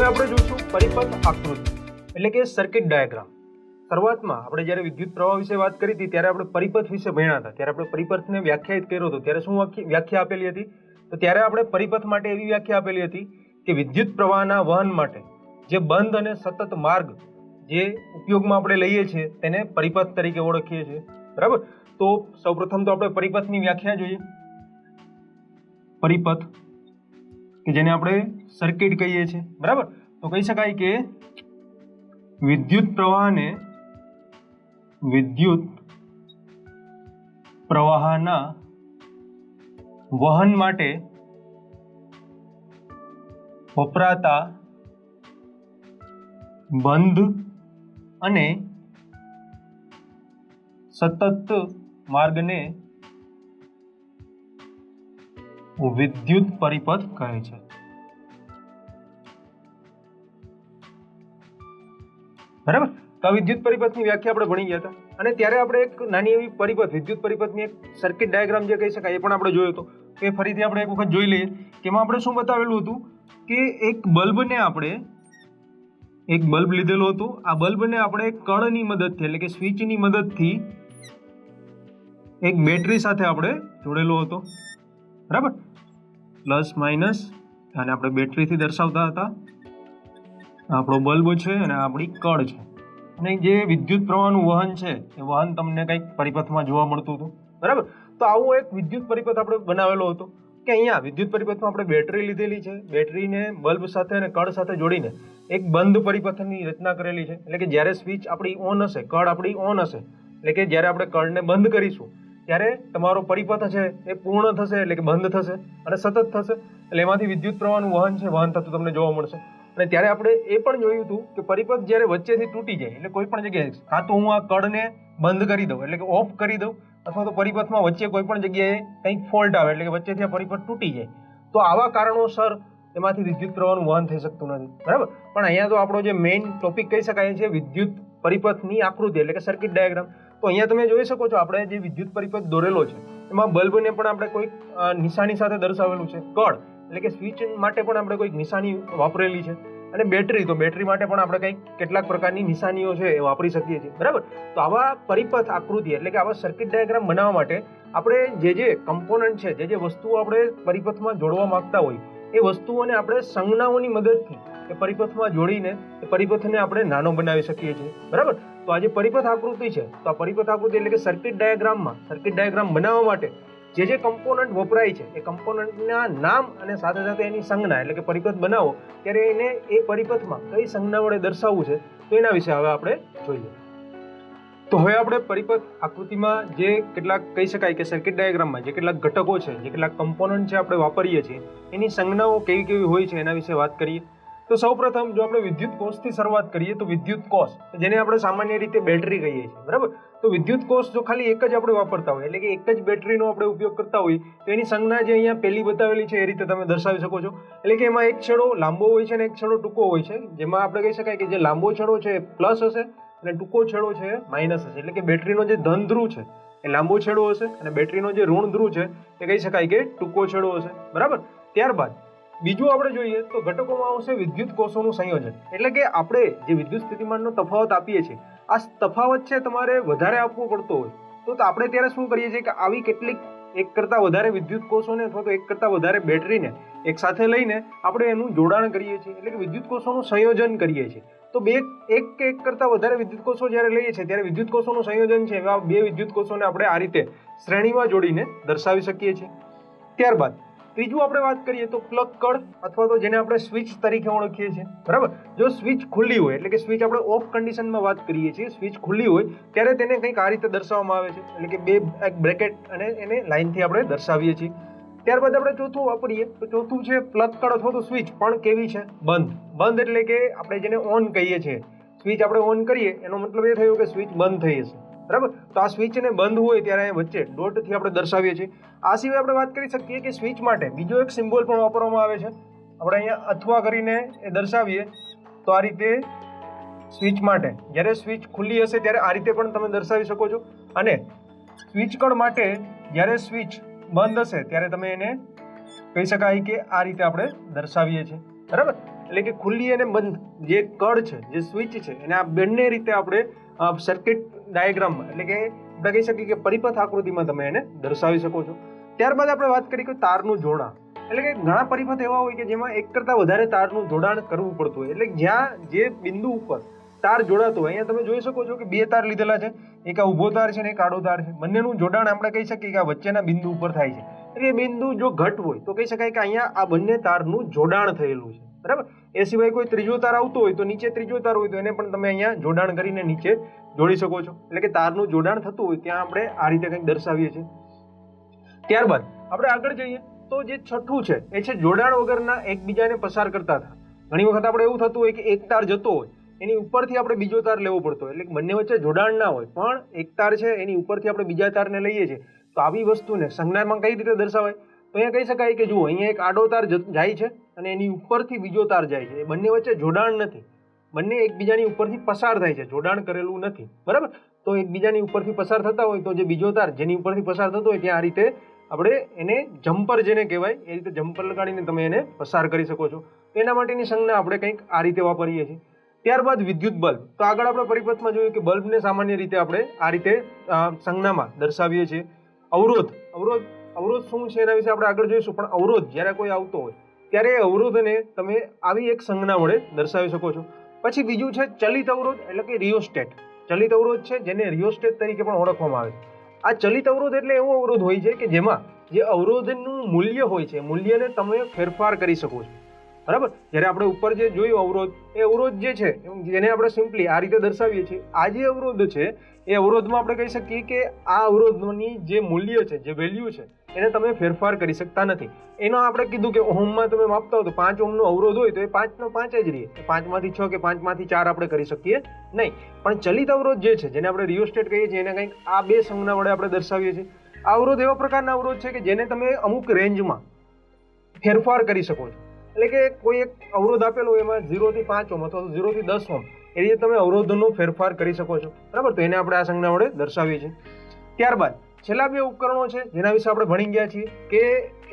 આપણે જોઈશું પરિપથ આકૃતિ એટલે કે સર્કિટ ડાયાગ્રામ. શરૂઆતમાં આપણે જ્યારે વિદ્યુત પ્રવાહ વિશે વાત કરી હતી ત્યારે આપણે પરિપથ વિશે ભણ્યા હતા. ત્યારે આપણે પરિપથને વ્યાખ્યાયિત કર્યો હતો. ત્યારે શું વ્યાખ્યા આપેલી હતી? તો ત્યારે આપણે પરિપથ માટે એવી વ્યાખ્યા આપેલી હતી કે વિદ્યુત પ્રવાહના વહન માટે જે બંધ અને સતત માર્ગ જે ઉપયોગમાં આપણે લઈએ છીએ તેને પરિપથ તરીકે ઓળખીએ છીએ. બરાબર. તો સૌપ્રથમ તો આપણે પરિપથની વ્યાખ્યા જોઈએ. પરિપથ કે જેને આપણે સર્કિટ કહીએ છીએ. બરાબર. તો કહી શકાય કે વિદ્યુત પ્રવાહના વહન માટે વપરાતા બંધ અને સતત માર્ગને વિદ્યુત પરિપથ કહે છે. બરાબર. તો આ વિદ્યુત પરિપથની વ્યાખ્યા આપણે ભણી ગયા હતા અને ત્યારે આપણે એક નાની એવી પરિપથ વિદ્યુત પરિપથની એક સર્કિટ ડાયાગ્રામ જે કહી શકાય એ પણ આપણે જોયો હતો. એ ફરીથી આપણે એક વખત જોઈ લઈએ કે એમાં આપણે શું બતાવેલું હતું કે એક બલ્બ લીધેલો હતો. આ બલ્બને આપણે કણની મદદથી એટલે કે સ્વિચની મદદથી એક બેટરી સાથે આપણે જોડેલો હતો. બરાબર. પ્લસ માઇનસ અને આપણે બેટરીથી દર્શાવતા હતા. આપણો બલ્બ છે અને આપણી કળ છે અને જે વિદ્યુત પ્રવાહનું વહન છે એ વહન તમને કંઈક પરિપથમાં જોવા મળતું હતું. બરાબર. તો આવો એક વિદ્યુત પરિપથ આપણે બનાવેલો હતો કે અહીંયા વિદ્યુત પરિપથમાં આપણે બેટરી લીધેલી છે. બેટરીને બલ્બ સાથે અને કળ સાથે જોડીને એક બંધ પરિપથની રચના કરેલી છે. એટલે કે જ્યારે સ્વિચ આપણી ઓન હશે, કળ આપણી ઓન હશે, એટલે કે જ્યારે આપણે કળને બંધ કરીશું ત્યારે તમારો પરિપથ છે એ પૂર્ણ થશે એટલે કે બંધ થશે અને સતત થશે. એટલે એમાંથી વિદ્યુત પ્રવાહનું વહન થતું તમને જોવા મળશે. અને ત્યારે આપણે એ પણ જોયું હતું કે પરિપથ જ્યારે વચ્ચેથી તૂટી જાય એટલે કોઈ પણ જગ્યાએ કાં તો હું આ કળને બંધ કરી દઉં એટલે કે ઓફ કરી દઉં અથવા તો પરિપથમાં વચ્ચે કોઈ પણ જગ્યાએ કંઈક ફોલ્ટ આવે એટલે કે વચ્ચેથી આ પરિપથ તૂટી જાય તો આવા કારણોસર એમાંથી વિદ્યુત પ્રવાહનું વહન થઈ શકતું નથી. બરાબર. પણ અહીંયા તો આપણો જે મેઇન ટોપિક કહી શકાય છે વિદ્યુત પરિપથની આકૃતિ એટલે કે સર્કિટ ડાયાગ્રામ. તો અહીંયા તમે જોઈ શકો છો આપણે જે વિદ્યુત પરિપથ દોરેલો છે એમાં બલ્બને પણ આપણે કોઈક નિશાની સાથે દર્શાવેલું છે. કળ એટલે કે સ્વિચ માટે પણ આપણે કોઈક નિશાની વાપરેલી છે અને બેટરી માટે પણ આપણે કેટલાક પ્રકારની નિશાનીઓ છે એ વાપરી શકીએ છીએ. બરાબર. તો આવા પરિપથ આકૃતિ એટલે કે આવા સર્કિટ ડાયાગ્રામ બનાવવા માટે આપણે જે કમ્પોનન્ટ છે જે વસ્તુઓ આપણે પરિપથમાં જોડવા માંગતા હોય એ વસ્તુઓને આપણે સંજ્ઞાઓની મદદથી એ પરિપથમાં જોડીને એ પરિપથને આપણે નાનો બનાવી શકીએ છીએ. બરાબર. તો આ જે પરિપથ આકૃતિ છે તો આ પરિપથ આકૃતિ એટલે કે સર્કિટ ડાયાગ્રામ બનાવવા માટે જે કમ્પોનન્ટ વપરાય છે એ કમ્પોનન્ટના નામ અને સાથે સાથે એની સંજ્ઞા એટલે કે પરિપથ બનાવો ત્યારે એને એ પરિપથમાં કઈ સંજ્ઞા વડે દર્શાવવું છે તો એના વિશે હવે આપણે જોઈએ. તો હવે આપણે પરિપથ આકૃતિમાં જે કેટલાક કહી શકાય કે સર્કિટ ડાયાગ્રામમાં જે કેટલાક ઘટકો છે જે કેટલાક કમ્પોનન્ટ છે આપણે વાપરીએ છીએ એની સંજ્ઞાઓ કેવી હોય છે એના વિશે વાત કરીએ. તો સૌપ્રથમ જો આપણે વિદ્યુત કોષથી શરૂઆત કરીએ તો વિદ્યુત કોષ જેને આપણે સામાન્ય રીતે બેટરી કહીએ છીએ. બરાબર. તો વિદ્યુત કોષ જો ખાલી એક જ આપણે વાપરતા હોય એટલે કે એક જ બેટરીનો આપણે ઉપયોગ કરતા હોય તો એની સંજ્ઞા જે અહીંયા પહેલી બતાવેલી છે એ રીતે તમે દર્શાવી શકો છો. એટલે કે એમાં એક છેડો લાંબો હોય છે અને એક છેડો ટૂંકો હોય છે. જેમાં આપણે કહી શકાય કે જે લાંબો છેડો છે એ પ્લસ હશે અને ટૂંકો છેડો છે એ માઇનસ હશે. એટલે કે બેટરીનો જે ધન ધ્રુવ છે એ લાંબો છેડો હશે અને બેટરીનો જે ઋણ ધ્રુવ છે એ કહી શકાય કે ટૂંકો છેડો હશે. બરાબર. ત્યારબાદ બીજું આપણે જોઈએ તો ઘટકોમાં આવશે વિદ્યુત કોષોનું સંયોજન. એટલે કે આપણે જે વિદ્યુત સ્થિતિમાનનો તફાવત આપીએ છીએ આ તફાવત છે તમારે વધારે આપવો પડતો હોય તો આપણે ત્યારે શું કરીએ છીએ કે આવી કેટલીક એક કરતાં વધારે વિદ્યુત કોષોને અથવા તો એક કરતાં વધારે બેટરીને એક સાથે લઈને આપણે એનું જોડાણ કરીએ છીએ એટલે કે વિદ્યુત કોષોનું સંયોજન કરીએ છીએ. તો એક કરતાં વધારે વિદ્યુત કોષો જ્યારે લઈએ છીએ ત્યારે વિદ્યુત કોષોનું સંયોજન છે એવા બે વિદ્યુત કોષોને આપણે આ રીતે શ્રેણીમાં જોડીને દર્શાવી શકીએ છીએ. ત્યારબાદ ત્રીજું આપણે વાત કરીએ તો પ્લગ કળ અથવા તો જેને આપણે સ્વિચ તરીકે ઓળખીએ છીએ. બરાબર. જો સ્વિચ ખુલ્લી હોય એટલે કે સ્વિચ આપણે ઓફ કન્ડિશનમાં વાત કરીએ છીએ, સ્વિચ ખુલ્લી હોય ત્યારે તેને કંઈક આ રીતે દર્શાવવામાં આવે છે એટલે કે એક બ્રેકેટ અને એને લાઇનથી આપણે દર્શાવીએ છીએ. ત્યારબાદ આપણે ચોથું વાપરીએ તો ચોથું છે પ્લગ કળ અથવા તો સ્વિચ પણ કેવી છે? બંધ એટલે કે આપણે જેને ઓન કહીએ છીએ. સ્વિચ આપણે ઓન કરીએ એનો મતલબ એ થયો કે સ્વિચ બંધ થઈ હશે. બરાબર. તો આ સ્વિચને બંધ હોય ત્યારે અહીંયા વચ્ચે ડોટથી આપણે દર્શાવીએ છીએ. આ સિવાય આપણે વાત કરી શકીએ કે સ્વિચ માટે બીજો એક સિમ્બોલ પણ વાપરવામાં આવે છે. આપણે અહીંયા અથવા કરીને એ દર્શાવીએ તો આ રીતે સ્વિચ માટે જ્યારે સ્વિચ ખુલ્લી હશે ત્યારે આ રીતે પણ તમે દર્શાવી શકો છો અને સ્વિચ કળ માટે જ્યારે સ્વિચ બંધ હશે ત્યારે તમે એને કહી શકાય કે આ રીતે આપણે દર્શાવીએ છીએ. બરાબર. એટલે કે ખુલ્લી અને બંધ જે કળ છે, જે સ્વિચ છે, એને આ બંને રીતે આપણે સર્કિટ ડાયાગ્રામમાં એટલે કે આપણે કહી શકીએ કે પરિપથ આકૃતિમાં તમે એને દર્શાવી શકો છો. ત્યારબાદ આપણે વાત કરી કે તારનું જોડાણ, એટલે કે ઘણા પરિપથ એવા હોય કે જેમાં એક કરતાં વધારે તારનું જોડાણ કરવું પડતું હોય. એટલે જ્યાં જે બિંદુ ઉપર તાર જોડાતો હોય, અહીંયા તમે જોઈ શકો છો કે બે તાર લીધેલા છે, એક આ ઊભો તાર છે ને એક આડો તાર છે. બંનેનું જોડાણ આપણે કહી શકીએ કે આ વચ્ચેના બિંદુ ઉપર થાય છે. એટલે એ બિંદુ જો ઘટ હોય તો કહી શકાય કે અહીંયા આ બંને તારનું જોડાણ થયેલું છે, બરાબર. એ સિવાય કોઈ ત્રીજો તાર આવતો હોય તો નીચે ત્રીજો તાર હોય તો એને પણ તમે અહીંયા જોડાણ કરીને નીચે જોડી શકો છો. એટલે કે તારનું જોડાણ થતું હોય ત્યાં આપણે આ રીતે કંઈક દર્શાવીએ છીએ. ત્યારબાદ આપણે આગળ જઈએ તો જે છઠ્ઠું છે એ છે જોડાણ વગરના એકબીજાને પસાર કરતા હતા. ઘણી વખત આપણે એવું થતું હોય કે એક તાર જતો હોય એની ઉપરથી આપણે બીજો તાર લેવો પડતો હોય, એટલે કે બંને વચ્ચે જોડાણ ના હોય પણ એક તાર છે એની ઉપરથી આપણે બીજા તારને લઈએ છીએ. તો આવી વસ્તુને સંજ્ઞામાં કઈ રીતે દર્શાવાય? તો અહીંયા કહી શકાય કે જુઓ, અહીંયા એક આડો તાર જાય છે અને એની ઉપરથી બીજો તાર જાય છે. એ બંને વચ્ચે જોડાણ નથી, બંને એકબીજાની ઉપરથી પસાર થાય છે, જોડાણ કરેલું નથી, બરાબર. તો એકબીજાની ઉપરથી પસાર થતા હોય તો જે બીજો તાર જેની ઉપરથી પસાર થતો હોય ત્યાં આ રીતે આપણે એને જમ્પર જેને કહેવાય એ રીતે જમ્પર લગાડીને તમે એને પસાર કરી શકો છો. એના માટેની સંજ્ઞા આપણે કંઈક આ રીતે વાપરીએ છીએ. ત્યારબાદ વિદ્યુત બલ્બ. તો આગળ આપણે પરિપથમાં જોયું કે બલ્બને સામાન્ય રીતે આપણે આ રીતે સંજ્ઞામાં દર્શાવીએ છીએ. અવરોધ, અવરોધ શું છે એના વિશે આપણે આગળ જોઈશું, પણ અવરોધ જ્યારે કોઈ આવતો હોય ત્યારે એ અવરોધને તમે આવી એક સંજ્ઞા વડે દર્શાવી શકો છો. પછી બીજું છે ચલિત અવરોધ, એટલે કે રિયોસ્ટેટ. ચલિત અવરોધ છે જેને રિયોસ્ટેટ તરીકે પણ ઓળખવામાં આવે છે. આ ચલિત અવરોધ એટલે એવો અવરોધ હોય છે કે જેમાં જે અવરોધનું મૂલ્ય હોય છે મૂલ્યને તમે ફેરફાર કરી શકો છો, બરાબર. જ્યારે આપણે ઉપર જે જોયું અવરોધ, એ અવરોધ જે છે જેને આપણે સિમ્પલી આ રીતે દર્શાવીએ છીએ. આ જે અવરોધ છે એ અવરોધમાં આપણે કહી શકીએ કે આ અવરોધની જે મૂલ્ય છે, જે વેલ્યુ છે એને તમે ફેરફાર કરી શકતા નથી. એનો આપણે કીધું કે ઓહમમાં તમે માપતા હો તો 5 ઓહમનો અવરોધ હોય તો એ 5 નો 5 જ રહે, 5 માંથી 6 કે 5 માંથી 4 આપણે કરી શકીએ નહીં. પણ ચલિત અવરોધ જે છે જેને આપણે રિયોસ્ટેટ કહીએ છીએ એને કંઈક આ બે સંજ્ઞા વડે આપણે દર્શાવીએ છીએ. આ અવરોધ એવા પ્રકારના અવરોધ છે કે જેને તમે અમુક રેન્જમાં ફેરફાર કરી શકો છો. એટલે કે કોઈ એક અવરોધ આપેલો હોય એમાં 0 થી 5 ઓહમ અથવા 0 થી 10 ઓહમ એ રીતે તમે અવરોધનો ફેરફાર કરી શકો છો, બરાબર. તો એને આપણે આ સંજ્ઞા વડે દર્શાવીએ છીએ. ત્યારબાદ છેલ્લા બે ઉપકરણો છે જેના વિશે આપણે ભણી ગયા છીએ કે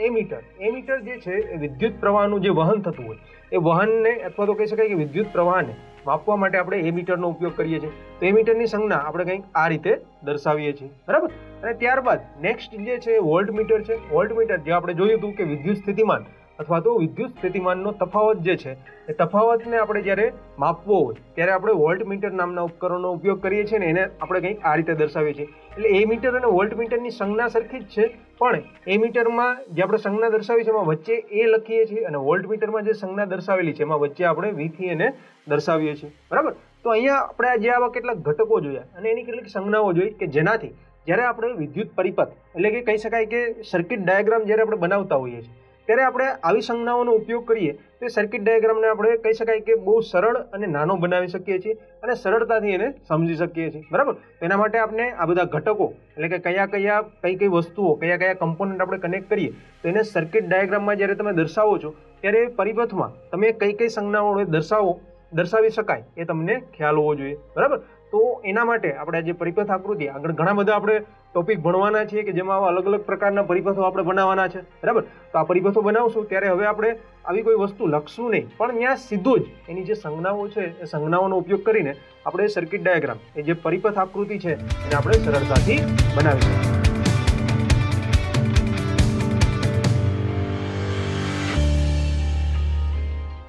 એમીટર. એમીટર જે છે એ વિદ્યુત પ્રવાહનું જે વહન થતું હોય એ વહનને અથવા તો કહી શકાય કે વિદ્યુત પ્રવાહને માપવા માટે આપણે એમીટરનો ઉપયોગ કરીએ છીએ. તો એમીટરની સંજ્ઞા આપણે કંઈક આ રીતે દર્શાવીએ છીએ, બરાબર. અને ત્યારબાદ નેક્સ્ટ જે છે વોલ્ટમીટર છે. વોલ્ટમીટર જે આપણે જોયું હતું કે વિદ્યુત સ્થિતિમાન અથવા તો વિદ્યુત સ્થિતિમાનનો તફાવત જે છે એ તફાવતને આપણે જ્યારે માપવો હોય ત્યારે આપણે વોલ્ટમીટર નામના ઉપકરણનો ઉપયોગ કરીએ છીએ ને એને આપણે કંઈક આ રીતે દર્શાવીએ છીએ. એટલે એમીટર અને વોલ્ટમીટરની સંજ્ઞા સરખી જ છે, પણ એમીટરમાં જે આપણે સંજ્ઞા દર્શાવી છે એમાં વચ્ચે એ લખીએ છીએ અને વોલ્ટમીટરમાં જે સંજ્ઞા દર્શાવેલી છે એમાં વચ્ચે આપણે વીથી એને દર્શાવીએ છીએ, બરાબર. તો અહીંયા આપણે જે આવા કેટલાક ઘટકો જોયા અને એની કેટલીક સંજ્ઞાઓ જોઈ કે જેનાથી જ્યારે આપણે વિદ્યુત પરિપથ એટલે કે કહી શકાય કે સર્કિટ ડાયાગ્રામ જ્યારે આપણે બનાવતા હોઈએ છીએ ત્યારે આપણે આવી સંજ્ઞાઓનો ઉપયોગ કરીએ તો સર્કિટ ડાયાગ્રામને આપણે કહી શકાય કે બહુ સરળ અને નાનો બનાવી શકીએ છીએ અને સરળતાથી એને સમજી શકીએ છીએ, બરાબર. એના માટે આપણે આ બધા ઘટકો એટલે કે કઈ વસ્તુઓ કયા કમ્પોનન્ટ આપણે કનેક્ટ કરીએ તો એને સર્કિટ ડાયાગ્રામમાં જ્યારે તમે દર્શાવો છો ત્યારે પરિપથમાં તમે કઈ સંજ્ઞાઓ દર્શાવી શકાય એ તમને ખ્યાલ હોવો જોઈએ, બરાબર. તો એના માટે આપણે જે પરિપથ આકૃતિ આગળ ઘણા બધા આપણે ટોપિક ભણવાના છીએ કે જેમાં આવા અલગ અલગ પ્રકારના પરિપથો આપણે બનાવવાના છે, બરાબર. તો આ પરિપથો બનાવશું ત્યારે હવે આપણે આવી કોઈ વસ્તુ લખશું નહીં, પણ ત્યાં સીધું જ એની જે સંજ્ઞાઓ છે એ સંજ્ઞાઓનો ઉપયોગ કરીને આપણે સર્કિટ ડાયાગ્રામ એ જે પરિપથ આકૃતિ છે એને આપણે સરળતાથી બનાવી શકીએ.